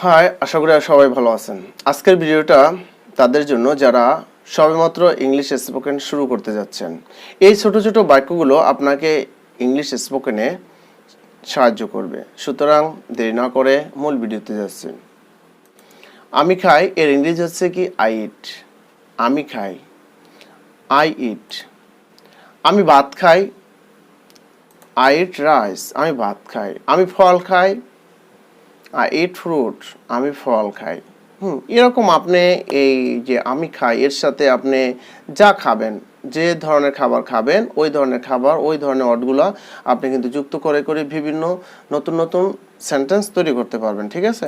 High, আশা করি সবাই ভালো আছেন। আজকের ভিডিওটা তাদের জন্য যারা সবেমাত্র ইংলিশ স্পোকেন শুরু করতে যাচ্ছেন। এই ছোট ছোট বাক্যগুলো আপনাকে ইংলিশ স্পোকেনে সাহায্য করবে। সুতরাং দেরি না করে মূল ভিডিওতে যাচ্ছি। আমি খাই এর ইংরেজি হচ্ছে কি আই ইট। আমি খাই, আই ইট। আমি ভাত খাই, আই ইট রাইস। আমি ভাত খাই। আমি ফল খাই, আই ইট ফ্রুট। আমি ফল খাই। এরকম আপনি এই যে আমি খাই এর সাথে আপনি যা খাবেন, যে ধরনের খাবার খাবেন ওই ধরনের খাবার ওই ধরনের ওয়ার্ডগুলো আপনি কিন্তু যুক্ত করে করে বিভিন্ন নতুন নতুন সেন্টেন্স তৈরি করতে পারবেন। ঠিক আছে,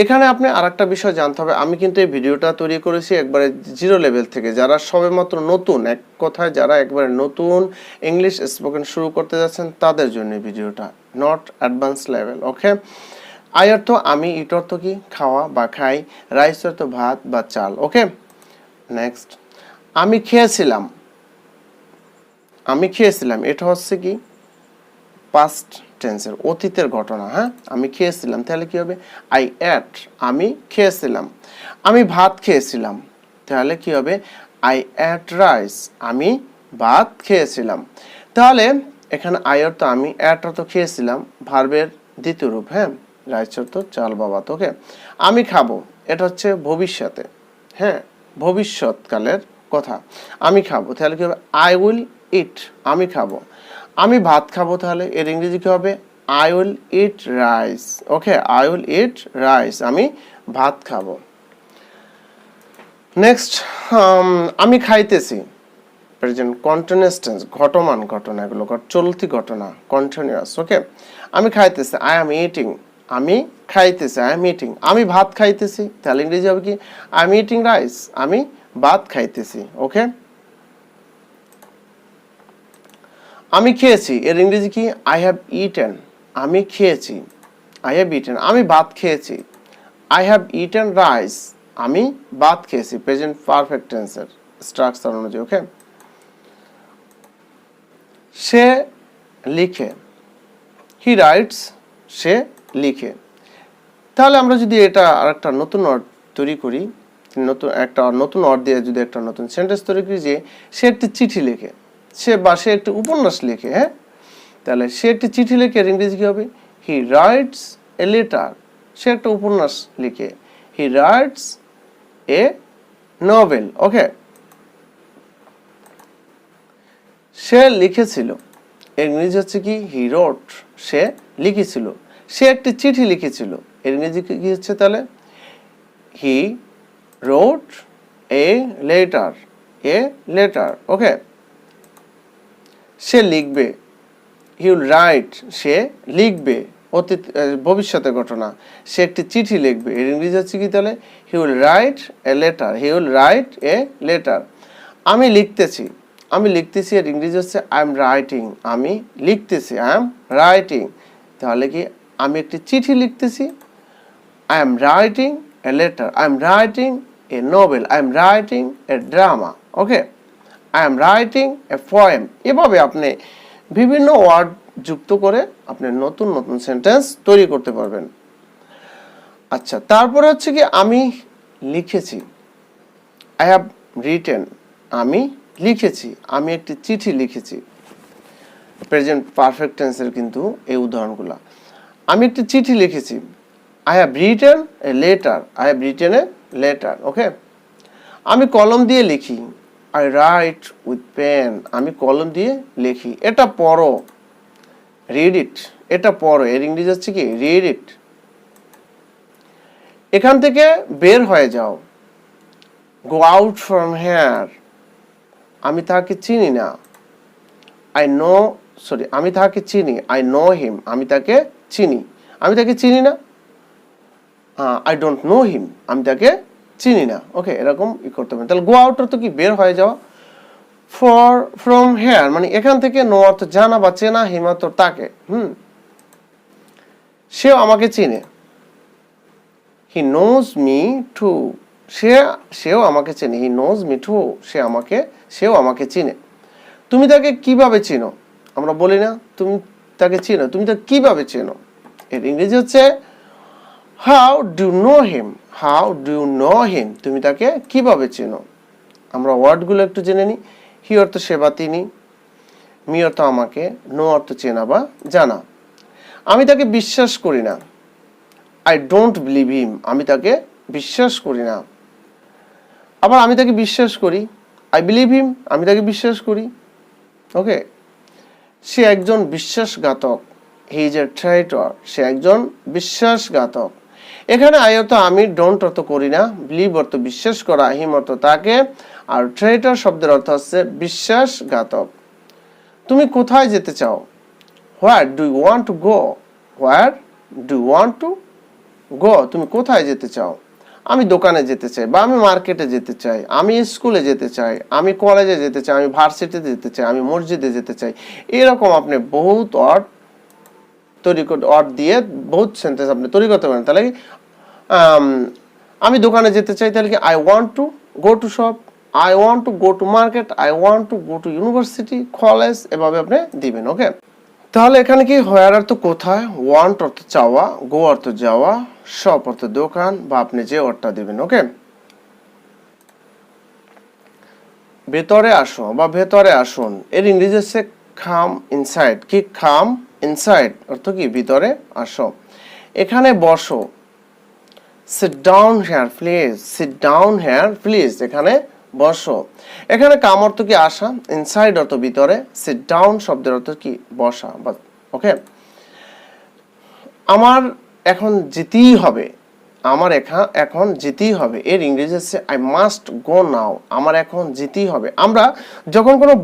এখানে আপনি আরেকটা বিষয় জানতে হবে। আমি কিন্তু এই ভিডিওটা তৈরি করেছি একবারে জিরো লেভেল থেকে, যারা সবেমাত্র নতুন, এক কথায় যারা একবারে নতুন ইংলিশ স্পোকেন শুরু করতে যাচ্ছেন তাদের জন্য এই ভিডিওটা, not advance level. Okay, I অর্থ আমি, ইট অর্থ কি খাওয়া বা খাই, রাইস অর্থ ভাত বা চাল। ওকে, নেক্সট, আমি খেয়েছিলাম। আমি খেয়েছিলাম এটা হচ্ছে কি পাস্ট টেন্সের, অতীতের ঘটনা। হ্যাঁ, আমি খেয়েছিলাম, তাহলে কি হবে আই অ্যাট। আমি খেয়েছিলাম। আমি ভাত খেয়েছিলাম, তাহলে কি হবে আই অ্যাট রাইস। আমি ভাত খেয়েছিলাম। তাহলে এখানে আই অর্থ আমি, অ্যাট অর্থ খেয়েছিলাম, ভার্বের দ্বিতীয় রূপ। হ্যাঁ, রাইস অর্থ চাল বা ভাত। ওকে, আমি খাবো এটা হচ্ছে ভবিষ্যতে। হ্যাঁ, ভবিষ্যৎকালের কথা। আমি খাবো, তাহলে কি হবে আই উইল ইট। আমি খাবো। আমি ভাত খাবো, তাহলে এর ইংরেজি কি হবে I will eat rice. Okay, I will eat rice. আমি ভাত খাবো। নেক্সট, আমি খাইতেছি, প্রেজেন্ট কন্টিনিউয়াস টেন্স, ঘটমান ঘটনা, এগুলো চলতি ঘটনা, কন্টিনিউয়াস। ওকে, আমি খাইতেছি, আই এম ইটিং। আমি খাইতেছি, আই এম ইটিং। আমি ভাত খাইতেছি, তাহলে ইংরেজি হবে কি আই এম ইটিং রাইস। আমি ভাত খাইতেছি। ওকে, আমি খেয়েছি এর ইংরেজি কি আই হ্যাভ ইটেন। আমি খেয়েছি, আই হ্যাভ ইটেন। আমি ভাত খেয়েছি, আই হ্যাভ ইটেন রাইস। আমি ভাত খেয়েছি, প্রেজেন্ট পারফেক্ট টেন্সের স্ট্রাকচার অনুযায়ী। ওকে, সে লিখে, হি রাইটস। সে লিখে। তাহলে আমরা যদি এটা আরেকটা নতুন ওয়ার্ড তৈরি করি, নতুন ওয়ার্ড দিয়ে যদি একটা নতুন সেন্টেন্স তৈরি করি যে সে একটি চিঠি লেখে, সে একটি উপন্যাস লেখে। হ্যাঁ, তাহলে সে একটি চিঠি লেখে এর ইংরেজি কি হবে হি রাইটস এ লেটার। সে একটা উপন্যাস লিখে, হি রাইটস এ নভেল। ওকে, সে লিখেছিল এর ইংরেজি হচ্ছে কি হি রোট। সে লিখেছিল। সে একটি চিঠি লিখেছিল এর ইংরেজি কি হচ্ছে তাহলে হি রোট এ লেটার। A letter. ওকে, সে লিখবে, হি উইল রাইট। সে লিখবে, অতীত ভবিষ্যতের ঘটনা। সে একটি চিঠি লিখবে এর ইংরেজি হচ্ছে কি তাহলে he will write a letter. He will write a letter. আমি লিখতেছি, আমি লিখতেছি এর ইংরেজি হচ্ছে আই এম রাইটিং। আমি লিখতেছি, আই এম রাইটিং। তাহলে কি আমি একটি চিঠি লিখতেছি, I am writing A letter. I am writing A Nobel. I am writing a drama. Okay, I am writing a poem. এভাবে আপনি বিভিন্ন ওয়ার্ড যুক্ত করে আপনি নতুন নতুন সেন্টেন্স তৈরি করতে পারবেন। আচ্ছা, তারপরে হচ্ছে কি আমি লিখেছি, আই হ্যাভ রিটেন। আমি লিখেছি, আমি একটি চিঠি লিখেছি। প্রেজেন্ট পারফেক্ট টেন্সের কিন্তু এই উদাহরণগুলো। আমি একটি চিঠি লিখেছি, I have written a letter. I have written a letter. Okay, আমি কলম দিয়ে লিখি, আই রাইট উইথ পেন। আমি কলম দিয়ে লিখি। এটা পড়ো, রিড ইট। এটা পড়ো এর ইংরেজি হচ্ছে কি রিড ইট। এখান থেকে বের হয়ে যাও, গো আউট ফ্রম হেয়ার। আমি তাকে চিনি না, আমি তাকে চিনি, আই নো হিম। আমি তাকে চিনি, আমি তাকে চিনি না, আই ডোন্ট নো হিম। আমি তাকে চিনি না। ওকে, এরকম করতে পারেন। তাহলে গো আউট অর্থ কি বের হয়ে যাওয়া, ফ্রম হেয়ার মানে এখান থেকে, নো অর্থ জানা বা চেনা, হিম অর্থ তাকে। সেও আমাকে চিনে, হি নোজ মি টু। সেও আমাকে চেনে, হি নোজ মি টু। সেও আমাকে চিনে। তুমি তাকে কিভাবে চিনো? আমরা বলি না তুমি তাকে চিনো, তুমি তাকে কিভাবে চেনো? এর ইংরেজি হচ্ছে how do know him, how do know him, তুমি তাকে কিভাবে চেনো। আমরা ওয়ার্ডগুলো একটু জেনে নিই। হি অর্থ সে বা তিনি, মি অর্থ আমাকে, নো অর্থ চেনা বা জানা। আমি তাকে বিশ্বাস করি না, আই ডোন্ট বিলিভ হিম, আমি তাকে বিশ্বাস করি না। আবার আমি তাকে বিশ্বাস করি, আই বিলিভ হিম, আমি তাকে বিশ্বাস করি। ওকে, সে একজন বিশ্বাসঘাতক, হি ইজ এ ট্রেটর, সে একজন বিশ্বাসঘাতক। এখানে আই অর্থ আমি, ডোন্ট অর্থ করি না, বিলিভ অর্থ বিশ্বাস করা, হিম অর্থ তাকে, আর ট্রেটর শব্দের অর্থ হচ্ছে বিশ্বাসঘাতক। তুমি কোথায় যেতে চাও, where do you want to go, where do you want to go, তুমি কোথায় যেতে চাও। আমি দোকানে যেতে চাই, বা আমি মার্কেটে যেতে চাই, আমি স্কুলে যেতে চাই, আমি কলেজে যেতে চাই, আমি ভার্সিটিতে যেতে চাই, আমি মসজিদে যেতে চাই। এরকম আপনি বহুত ওয়ার্ড তৈরি করতে, ওয়ার্ড দিয়ে বহুত সেন্টেন্স আপনি তৈরি করতে পারেন। তাহলে আমি দোকানে যেতে চাই, তাহলে কি I want to go to shop, I want to go to market, I want to go to university, college, এভাবে আপনি দিবেন। ওকে, তাহলে এখানে কি হোয়ার অর্থ কোথায়, ওয়ান্ট অর্থ চাওয়া, গো অর্থ যাওয়া, শপ অর্থ দোকান, বা আপনি যে অর্থটা দিবেন। ওকে, ভেতরে আসো বা ভেতরে আসুন, এর ইংরেজি হচ্ছে কাম ইনসাইড। কি কাম ইনসাইড অর্থ কি ভিতরে আসো। এখানে বসো, sit down here please, sit down here please, এখানে বসো। এখানে কাম অর্থ কি আসা, ইনসাইড অর্থ ভিতরে, সিট ডাউন শব্দের অর্থ কি বসা। ওকে, আমার এখন যেতেই হবে, আমার এখন যেতেই হবে, এর ইংরেজি হচ্ছে আই মাস্ট গো নাও, আমার এখন যেতেই হবে। আমরা যখন কোনো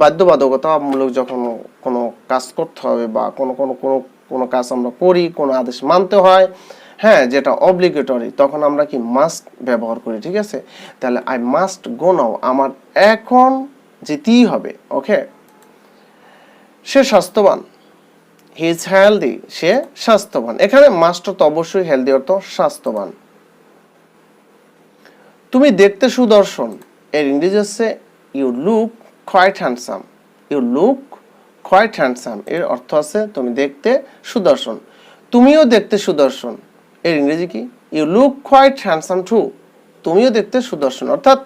বাধ্যবাধকতামূলক যখন কোনো কাজ করতে হবে, বা কোনো কাজ আমরা করি, কোনো আদেশ মানতে হয়, হ্যাঁ, যেটা অব্লিগেটরি, তখন আমরা কি মাস্ট ব্যবহার করি। ঠিক আছে, তাহলে আই মাস্ট গো নাও, আমার এখন যেতেই হবে। ওকে, সে স্বাস্থ্যবান, হি ইজ হেলদি, সে স্বাস্থ্যবান। এখানে মাস্ট তো অবশ্যই হেলদি অর্থ স্বাস্থ্যবান। তুমি দেখতে সুদর্শন, এর ইংরেজি হচ্ছে you look quite handsome, you look quite handsome, এর অর্থ আছে তুমি দেখতে সুদর্শন। তুমিও দেখতে সুদর্শন, এর ইংরেজি কি, you look quite handsome too, তুমিও দেখতে সুদর্শন। অর্থাৎ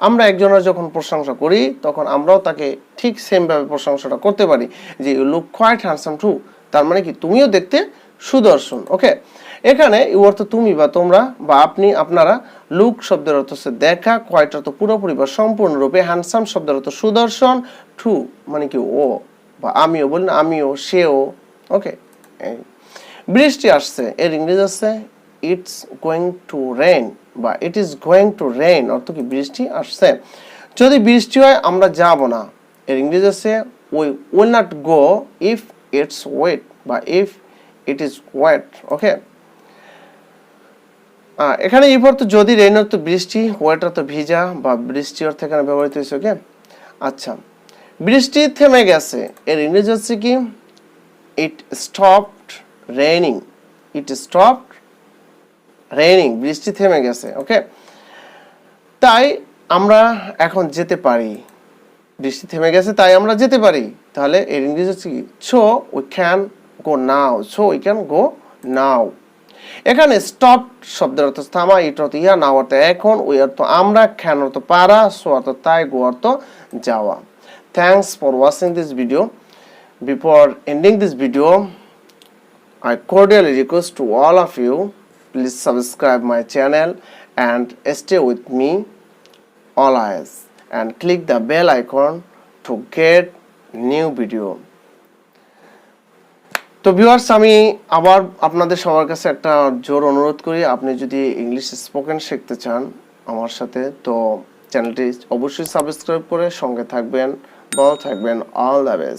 আমরা একজনের যখন প্রশংসা করি, তখন আমরাও তাকে ঠিক সেম ভাবে প্রশংসাটা করতে পারি, যে you look quite handsome too, তার মানে কি তুমিও দেখতে সুদর্শন। ওকে, এখানে ইউ অর্থ তুমি বা তোমরা বা আপনি, আপনারা, লুক শব্দের অর্থ হচ্ছে দেখা, কোয়াইট অর্থ পুরোপুরি বা সম্পূর্ণরূপে, হ্যান্ডসাম শব্দের অর্থ সুদর্শন, টু মানে কি ও বা আমিও, বলি না আমিও, সেও। ওকে, বৃষ্টি আসছে, এর ইংরেজি আছে ইটস গোয়িং টু রেইন, বা it is going to rain অর্থ কি বৃষ্টি আসছে। যদি বৃষ্টি হয় আমরা যাব না, এর ইংরেজি আছে we will not go if it's wet, বা if it is wet. Okay, এখানে ইফ অর্থ যদি, রেইন অর্থ বৃষ্টি, ওয়েট অর্থ ভিজা বা বৃষ্টি অর্থ এখানে ব্যবহৃত হয়েছে। ওকে, আচ্ছা, বৃষ্টি থেমে গেছে, এর ইংরেজি হচ্ছে কি ইট স্টপড রেইনিং, ইট স্টপড রেইনিং, বৃষ্টি থেমে গেছে। ওকে, তাই আমরা এখন যেতে পারি, বৃষ্টি থেমে গেছে তাই আমরা যেতে পারি। তাহলে এর ইংরেজি হচ্ছে কি so we can go now, so we can go now. এখানে স্টপ শব্দের অর্থ থামা, ইট অর্থ ইয়া, নাও অর্থ এখন, উই অর্থ আমরা, ক্যান অর্থ পারা, সো অর্থ তাই, গো অর্থ যাওয়া। Thanks for watching this video. Before ending this video, I cordially request to all of you, please subscribe my channel and stay with me always, and click the bell icon to get new video. তো viewers, আমি আবার আপনাদের সবার কাছে একটা জোর অনুরোধ করি, আপনি যদি ইংলিশ স্পোকেন শিখতে চান আমার সাথে, তো চ্যানেলটি অবশ্যই সাবস্ক্রাইব করে সঙ্গে থাকবেন। ভালো থাকবেন। All the best.